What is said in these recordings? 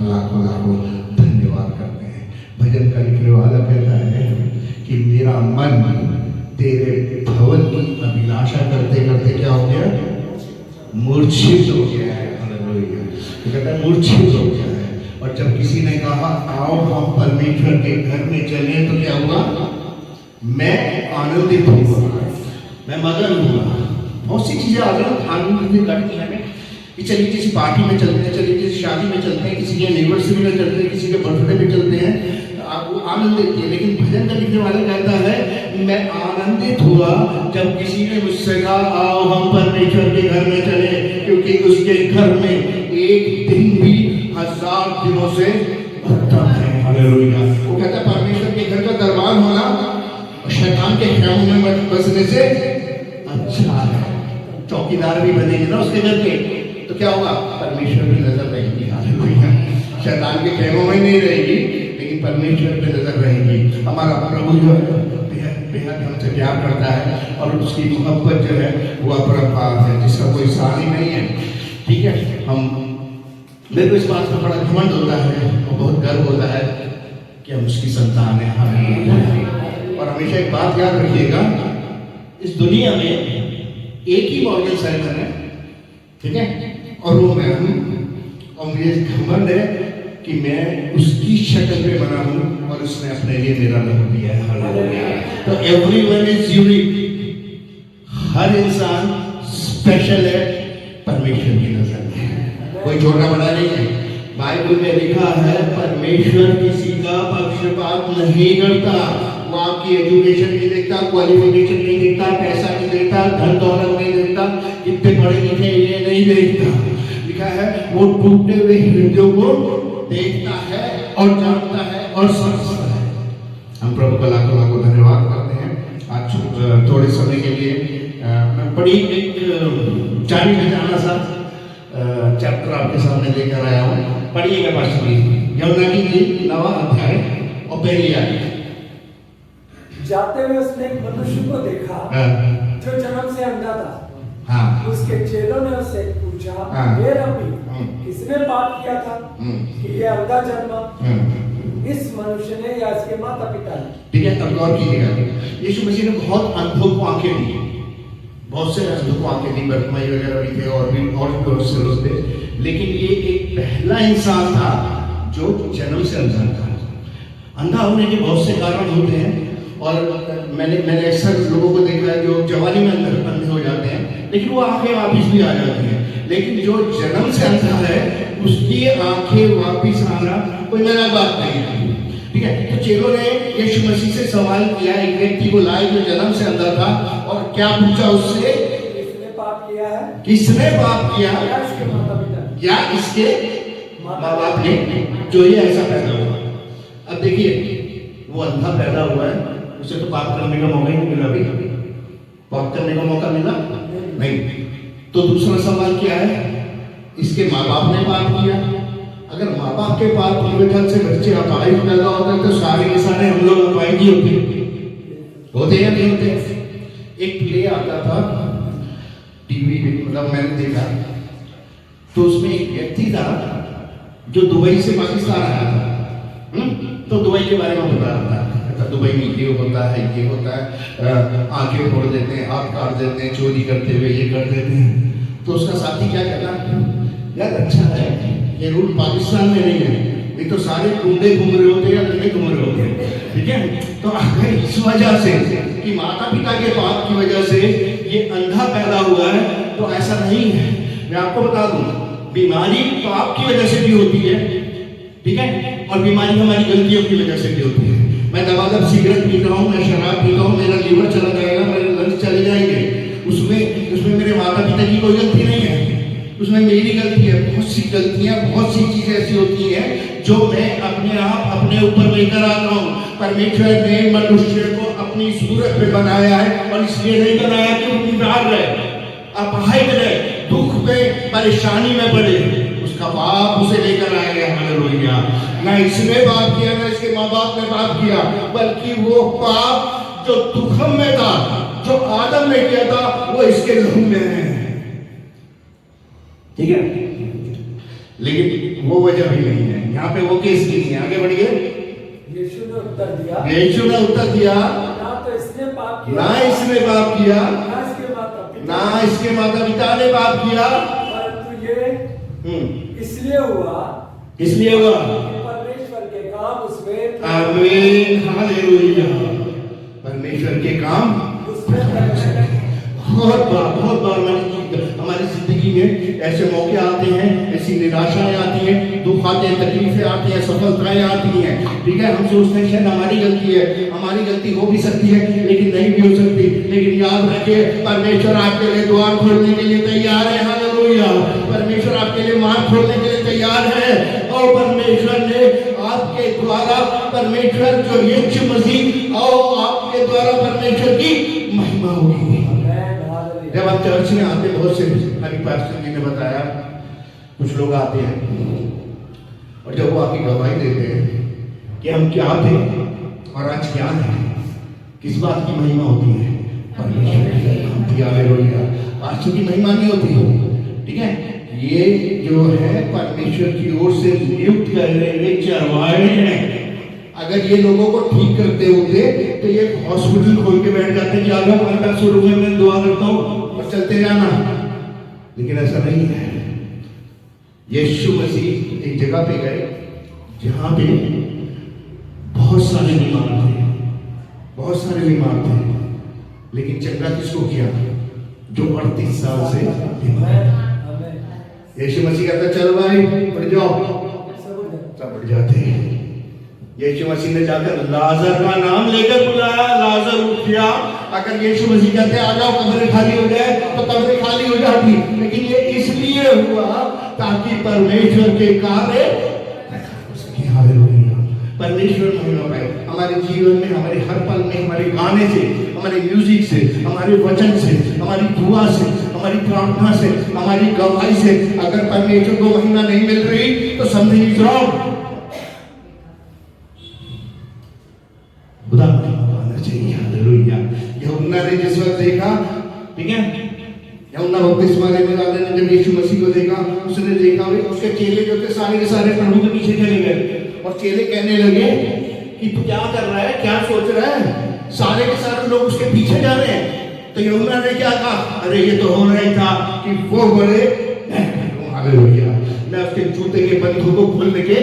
लाखों लाखों धन्यवाद करते हैं। भजन का लिखने वाला कहता है कि मेरा मन तेरे भवन की अभिलाषा करते करते क्या हो गया, मूर्छित हो गया है। हालेलुया। तो कहता है मूर्छित हो गया है। और जब किसी ने कहा आओ हम परमेश्वर के घर में चलें, तो क्या हुआ, मैं आनंदित हुआ, मैं मगन हुआ। बहुत सी चीजें आनंद में करती हैं हमें कि चलिए किसी पार्टी में चलते हैं, चलिए किसी शादी में चलते हैं, किसी के एनिवर्सरी में चलते हैं, किसी के बर्थडे में चलते हैं, आपको आनंद देती है। लेकिन भजन का लिखने वाला कहता है मैं आनंदित हुआ जब किसी ने मुझसे कहा आओ हम परमेश्वर के घर में चले, क्योंकि उसके घर में एक दिन भी 1000 दिनों से उत्तम है। हालेलुया। वो कहता है परमेश्वर के घर का दरबार होना और शैतान के खेमों में बसने से अच्छा है। चौकीदार भी बनेंगे ना उसके घर के, तो क्या होगा, परमेश्वर की नजर रहेगी। हालेलुया। शैतान के खेमों में नहीं रहेगी, लेकिन परमेश्वर पे नजर रहेगी। हमारा प्रभु जो है बेहद हमसे प्यार करता है और उसकी मोहब्बत जो है वो अपरंपार है, जिसका कोई सानी नहीं है। ठीक है, मेरे को इस बात का बड़ा घमंड होता है और बहुत गर्व होता है कि हम उसकी संतान है। और हमेशा एक बात याद रखिएगा, इस दुनिया में एक ही मॉर्गन सैलमन है, ठीक है, और वो मैं हूँ। और मुझे घमंड है कि मैं उसकी शक्ल पे बना हूँ और उसने अपने लिए मेरा लहू दिया है। हालेलुया। तो एवरीवन इज यूनिक, हर इंसान स्पेशल है परमेश्वर की नजर में, कोई छोटा बड़ा नहीं है। बाइबल में लिखा है परमेश्वर किसी का पक्षपात नहीं करता। वो आपकी एजुकेशन नहीं देखता, क्वालिफिकेशन नहीं देखता, पैसा नहीं देखता, धन दौलत नहीं देखता, कितने पढ़े लिखे ये नहीं देखता। लिखा है वो टूटे हुए हृदयों को देखता है और जानता है और समझता है। हम प्रभु का लाखों लाखों धन्यवाद करते हैं। आज थोड़े समय के लिए मैं बड़ी एक जानी पहचाना सा चैप्टर आपके सामने लेकर आया हूँ। पढ़िएगा पास्टर जी, यमुना की 9वां अध्याय और पहली आयत। जाते हुए उसने एक मनुष्य को देखा जो जन्म से अंधा था। उसके चेलों ने उससे पूछा हे रब्बी, किसने पाप किया था कि ये अंधा जन्मा, इस मनुष्य ने या इसके माता पिता ने? ठीक है, अब गौर कीजिएगा। यीशु मसीह ने बहुत अंधों को आंखें दी, बहुत से अंधों को आंखें दी, बर्तमाई वगैरह भी थे और भी बहुत से लोग थे, लेकिन ये एक पहला इंसान था जो जन्म से अंधा था। अंधा होने के बहुत से कारण होते हैं और मैंने अक्सर लोगों को देखा है जो जवानी में अंधे हो जाते हैं, लेकिन वो आंखें वापिस भी आ जाती हैं। लेकिन जो जन्म से अंधा है उसकी आंखें वापिस आना कोई नया बात नहीं है। ठीक है, तो चेलों ने यीशु मसीह से सवाल किया, एक व्यक्ति को लाए जो जन्म से अंधा था, और क्या पूछा उससे, किसने पाप किया है, किसने पाप किया, या इसके माता पिता या इसके माँ बाप ने जो ये ऐसा पैदा हुआ। अब देखिए वो अंधा पैदा हुआ है, उसे तो पाप करने का मौका ही नहीं मिला। अभी पाप करने का मौका मिला नहीं। तो दूसरा सवाल क्या है, इसके माँ बाप ने पाप किया। अगर माँ बाप के पाप पूरे ढंग से बच्चे अपाहिज पैदा होते हैं तो सारे के सारे हम लोग अपाहिज ही होते या नहीं होते। एक प्ले आता था टीवी पे, मतलब मैंने देखा, तो उसमें एक व्यक्ति था जो दुबई से पाकिस्तान आया था। तो दुबई के बारे में बता रहा था, दुबई में ये होता है, ये होता है, आंखें फोड़ देते हैं, हाथ काट देते हैं, चोरी करते हुए ये कर देते हैं। तो उसका साथी क्या कहता, यार अच्छा है ये रूल पाकिस्तान में नहीं है, नहीं तो सारे गुंडे घूम रहे होते या लड़के घूम रहे होते। ठीक है, तो अगर इस वजह से कि माता पिता के पाप की वजह से ये अंधा पैदा हुआ है, तो ऐसा नहीं है। मैं आपको बता दूं, बीमारी पाप की वजह से भी होती है, ठीक है, और बीमारी हमारी गलतियों की वजह से भी होती है। मैं दबादब सिगरेट पीता हूँ, मैं शराब पीता हूँ, मेरा लीवर चला जाएगा, मेरे लंग्स चले जाएंगे, उसमें मेरे माता पिता की कोई गलती नहीं है, उसमें मेरी गलती है। बहुत सी गलतियां, बहुत सी चीजें ऐसी होती हैं जो मैं अपने आप अपने ऊपर लेकर आता हूँ। परमेश्वर ने मनुष्य को अपनी सूरत में बनाया है, और इसलिए नहीं बनाया कि वो बीमार रहे, अपाहिज रहे, दुख में परेशानी में पड़े। उसका बाप उसे लेकर आएगा। हालेलुया। ना इसने पाप किया, ना इसके माँ बाप ने पाप किया, बल्कि वो पाप जो दुखम में था, जो आदम ने किया था, वो इसके लहू में है। ठीक है, लेकिन वो वजह भी नहीं है, यहाँ पे वो केस नहीं है। आगे बढ़िए। यीशु ने उत्तर दिया, यीशु ने उत्तर दिया, ना तो इसने पाप किया, ना इसने पाप किया, ना इसके माता पिता ने पाप किया, परंतु ये इसलिए हुआ कि परमेश्वर के काम उसमें, आमीन, हालेलुया, परमेश्वर के काम उसमें। बहुत बार हमारी जिंदगी में ऐसे मौके आते हैं, ऐसी निराशाएं आती हैं, दुख आते हैं, तकलीफें आती हैं, सफलताएं आती हैं, ठीक है। हम सोचते हैं शायद हमारी गलती है, हमारी गलती हो भी सकती है, लेकिन नहीं भी हो सकती। लेकिन याद रखिए, परमेश्वर आपके लिए द्वार खोलने के लिए तैयार है। हालेलुया, परमेश्वर आपके लिए मार्ग खोलने के लिए तैयार है। और परमेश्वर ने आपके द्वारा, परमेश्वर जो यीशु मसीह और आपके द्वारा परमेश्वर की महिमा होगी। जब आप चर्च में आते, बहुत से हमारी पास्टर जी ने बताया, कुछ लोग आते हैं और जब वो आपकी गवाही देते हैं कि हम क्या थे और आज क्या है, किस बात की महिमा होती है? परमेश्वर की हालेलुया, पास्टर की महिमा नहीं होती, ठीक है। ये जो है परमेश्वर की ओर से नियुक्त करने में चरवाहे हैं। अगर ये लोगों को ठीक करते होते तो ये हॉस्पिटल खोल के बैठ जाते कि आगे 500 रुपए में दुआ करता हूँ और चलते जाना, लेकिन ऐसा नहीं है। यीशु मसीह एक जगह पे गए जहां पे बहुत सारे बीमार थे, लेकिन चंगा किसको किया? जो 38 साल से बीमार। यीशु मसीह कहता चलो भाई बढ़ जाओ, सब बढ़ जाते हैं। यीशु मसीह ने जाकर लाजर का नाम लेकर बुलाया, लाजर उठ गया। अगर यीशु मसीह कहते आ जाओ कब्रें खाली हो जाए तो कब्रें खाली हो जाती, लेकिन ये इसलिए हुआ ताकि परमेश्वर के कार्य परमेश्वर महिमा पाए हमारे जीवन में, हमारे हर पल में, हमारे गाने से, हमारे म्यूजिक से, हमारे वचन से, हमारी दुआ से, हमारी प्रार्थना से, हमारी गवाही से अगर परमेश्वर को महिमा नहीं मिल रही तो समथिंग इज रॉन्ग। खुदा महिमा पाना चाहिए। हालेलुया। यूहन्ना ने जिस वक्त देखा, ठीक है, यूहन्ना बपतिस्मा देने वाले ने जब यीशु मसीह को देखा, उसने देखा उसके चेले जो थे सारे के सारे प्रभु के पीछे चले गए और चेले कहने लगे कि तू क्या कर रहा है, क्या सोच रहा है? सारे के सारे लोग उसके पीछे जा रहे हैं। तो यूहन्ना ने क्या कहा? अरे ये तो हो रहा था कि वो बड़े, हालेलुया, मैं उसके जूते के बंधों को खोलने के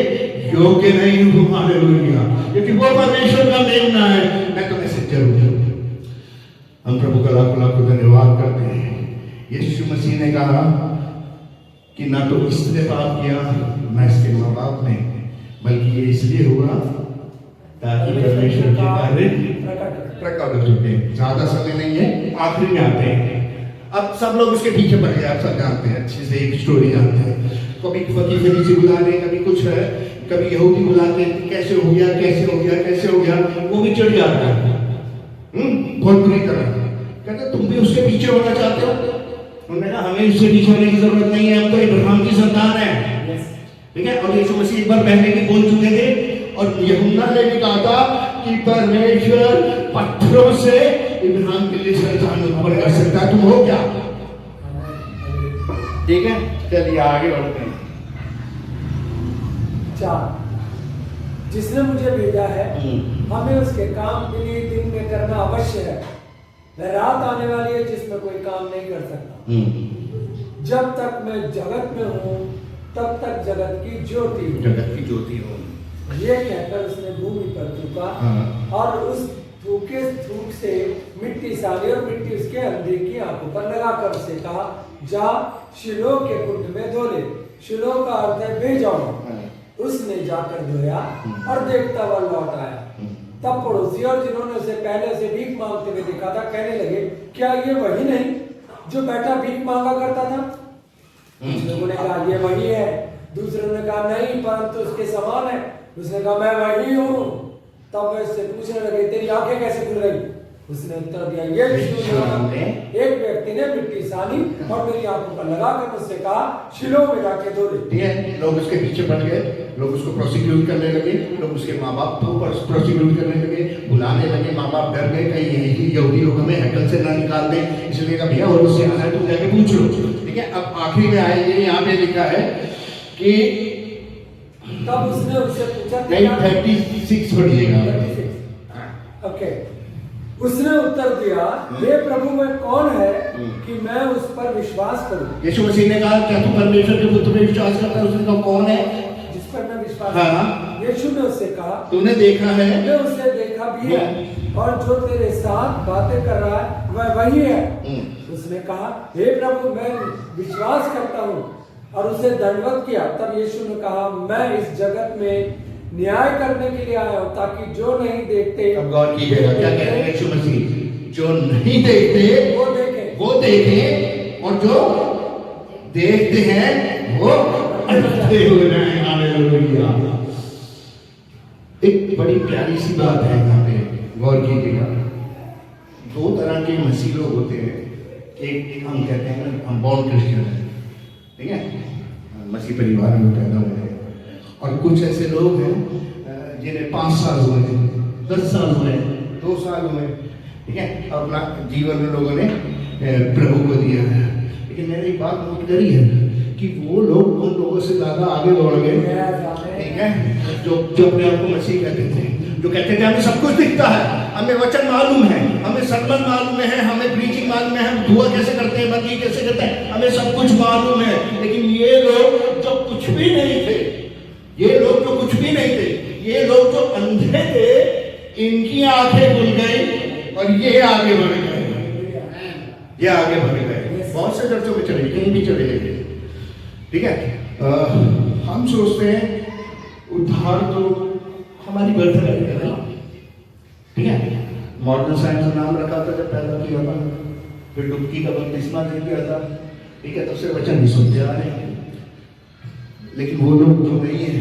योग्य नहीं हूँ। हालेलुया, क्योंकि वो परमेश्वर का मेमना है, मैं तो मैसेंजर हूँ। हम प्रभु का लाखों धन्यवाद करते हैं। यीशु मसीह ने कहा कि ना तो इसने पाप किया ना इसके माँ बाप ने, बल्कि ये इसलिए हुआ ताकि परमेश्वर के कार्य प्रकट हो चुके। ज्यादा समय नहीं है, आखिरी में आते हैं। अब सब लोग उसके पीछे पड़ गए, आप सब जानते हैं, अच्छे से एक स्टोरी जानते हैं। कभी फकीर से नीचे बुला रहे, कभी कुछ है, कभी यहूदी बुलाते हैं, कैसे हो गया, वो भी चढ़ जाता है बहुत बुरी तरह। कहते तुम भी उसके पीछे होना चाहते हो? उन्होंने कहा हमें उससे पीछे होने की जरूरत नहीं है, हम तो इब्राहिम की संतान है, ठीक है। और यीशु मसीह एक बार पहले भी बोल चुके थे और यूहन्ना ने भी कहा था कि परमेश्वर पत्थरों से इब्राहिम के लिए संतान उत्पन्न कर सकता है। तुम हो क्या? ठीक है, चलिए आगे बढ़ते हैं। 4 जिसने मुझे भेजा है हमें उसके काम के लिए दिन में करना अवश्य है। वह रात आने वाली है जिसमें कोई काम नहीं कर सकता। जब तक मैं जगत में हूँ तब तक जगत की ज्योति हूँ। ये कहकर उसने भूमि पर थूका और उस थूके थूक से मिट्टी साली और मिट्टी उसके अंधे की आंखों पर लगाकर उसे कहा जा शिलोह के कुंड में धो ले। शिलोह का अर्थ है भेजाओ। उसने जाकर धोया और देखता हुआ लौट आया। तब पड़ोसी और जिन्होंने उसे पहले से भीख मांगते हुए देखा था कहने लगे क्या ये वही नहीं जो बैठा भीख मांगा करता था? कुछ लोगों ने कहा ये वही है, दूसरों ने कहा नहीं परंतु उसके समान है। उसने कहा मैं वही हूँ। तब वे उससे पूछने लगे तेरी आंखें कैसे खुल रही? उसने उत्तर दिया ये एक व्यक्ति ने मिट्टी सानी और मेरी आंखों पर लगाकर मुझसे कहा शिलोह में जाके धो ले। ठीक है, लोग उसके पीछे पड़ गए, लोग उसको प्रोसिक्यूट करने लगे, लोग उसके माँ बाप को प्रोसिक्यूट करने लगे, बुलाने लगे। माँ बाप डर गए कहीं यहूदी लोग हमें हैकल से ना निकाल दें, इसलिए कहा भैया और उससे आना है तुम जाके पूछ लो। ठीक है, अब आखिरी में आएंगे, यहाँ पे लिखा है कि तब उसने उससे पूछा नहीं 36 पढ़िएगा। 36 ओके। उसने उत्तर दिया, हे प्रभु वह कौन है कि मैं उस पर विश्वास करूं? यीशु मसीह ने कहा क्या तू परमेश्वर के पुत्र में विश्वास करता है? उसने कहा कौन है जिस पर मैं विश्वास हाँ। यीशु ने उससे कहा तूने देखा है? मैंने उसे देखा भी है और जो तेरे साथ बातें कर रहा है वह वही है। उसने कहा हे प्रभु मैं विश्वास करता हूँ और उसे दंडवत किया। तब यीशु ने कहा मैं इस जगत में न्याय करने के लिए आया हूँ ताकि जो नहीं देखते। अब गौर कीजिएगा क्या कह रहे हैं यीशु मसीह? जो नहीं देखते वो देखें और जो देखते हैं वो अंधे हो जाएं। हालेलुया। एक बड़ी प्यारी सी बात है यहाँ पे, गौर कीजिएगा। दो तरह के मसीह लोग होते हैं। एक हम कहते हैं ना हम बॉर्न क्रिश्चियन है, ठीक है, मसीह परिवार में पैदा हुए हैं। और कुछ ऐसे लोग हैं जिन्हें 5 साल हुए, 10 साल हुए, 2 साल हुए, ठीक है, अपना जीवन में लोगों ने प्रभु को दिया है। लेकिन मैंने एक बात नोट करी है कि वो लोग उन लोगों से ज्यादा आगे बढ़ गए, ठीक है, जो अपने आप को मसीह कहते थे, जो कहते थे हमें सब कुछ दिखता है, हमें वचन मालूम है, हमें सरमन मालूम है, हमें प्रीचिंग मालूम है, हम दुआ कैसे करते हैं, बंदगी कैसे करते हैं, हमें सब कुछ मालूम है। लेकिन ये लोग जो कुछ भी नहीं थे, ये लोग जो कुछ भी नहीं थे, ये लोग जो अंधे थे, इनकी आंखें खुल गई और ये आगे बढ़ गए, ये आगे बढ़ गए। बहुत से चर्चों में चले, कहीं भी चले गए, ठीक है। हम सोचते हैं उद्धार तो हमारी बर्थराइट है, ठीक है। मॉडर्न साइंस का नाम रखा था जब पैदा किया था, फिर डुबकी का बपतिस्मा दे दिया था, ठीक है, तब से वचन नहीं सुनते आ रहे हैं। लेकिन वो लोग जो नहीं है,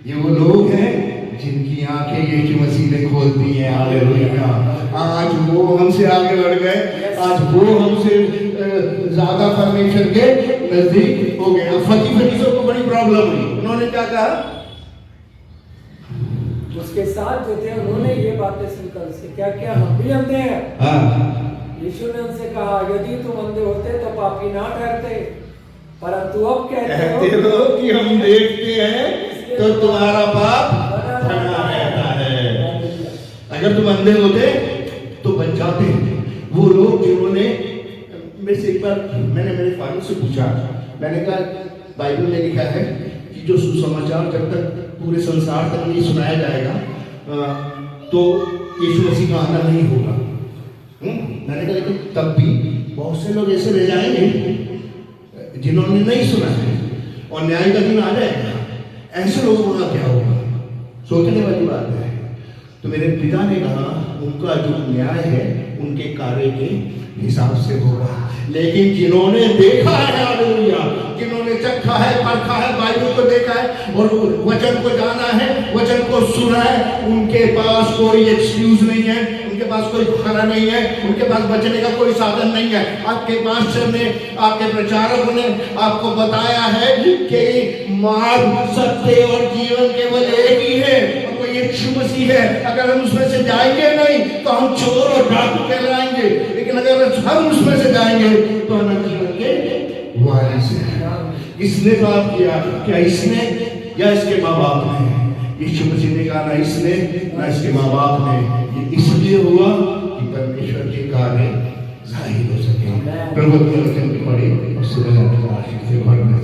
ये वो लोग हैं जिनकी आंखें यीशु मसीह ने खोल दी हैं। हालेलुया। आज वो हमसे आगे बढ़ गए, आज वो हमसे ज्यादा परमेश्वर के नजदीक हो गए। फरीसियों को बड़ी प्रॉब्लम हुई, उन्होंने क्या कहा? उसके साथ जो थे उन्होंने ये बातें सुनकर उससे क्या क्या हम भी अंधे हैं? हाँ। यीशु ने उनसे कहा यदि तुम अंधे होते तो पापी ना ठहरते, परंतु अब कहते हो कि हम देखते हैं तो तुम्हारा पाप बना रहता है। अगर तुम अंधे होते तो बन जाते। वो लोग जिन्होंने मेरे से एक बार मैंने मेरे फादर से पूछा, मैंने कहा बाइबल में लिखा है कि जो सुसमाचार जब तक पूरे संसार तक नहीं सुनाया जाएगा तो यीशु मसीह का आना नहीं होगा। मैंने कहा लेकिन तब भी बहुत से लोग ऐसे रह जाएंगे जिन्होंने नहीं सुना है और न्याय का दिन आ जाएगा, ऐसे लोगों का क्या होगा? सोचने वाली बात है। तो मेरे पिता ने कहा उनका जो न्याय है उनके कार्य के हिसाब से होगा। लेकिन जिन्होंने देखा है, हालेलुया, जिन्होंने चखा है, परखा है, बाइबल को देखा है और वचन को जाना है, वचन को सुना है, उनके पास कोई एक्सक्यूज नहीं है, उनके पास कोई बहाना नहीं है, उनके पास बचने का कोई साधन नहीं है। आपके पास्टर ने, आपके प्रचारक ने आपको बताया है कि मार्ग, सत्य और जीवन केवल एक ही है और वो यीशु मसीह है। अगर हम उसमें से जाएंगे नहीं तो हम चोर और डाकू कहलाएंगे, लेकिन अगर हम उसमें से जाएंगे तो अनंत जीवन के वारिस हैं। इसने बात किया, क्या इसने या इसके माँ बाप ने? यीशु मसीह ने कहा ना इसने ना इसके माँ बाप ने, ये इसलिए हुआ कि परमेश्वर के कार्य जाहिर हो सके। प्रभु के वचन की पढ़ी और सुबह से पढ़ने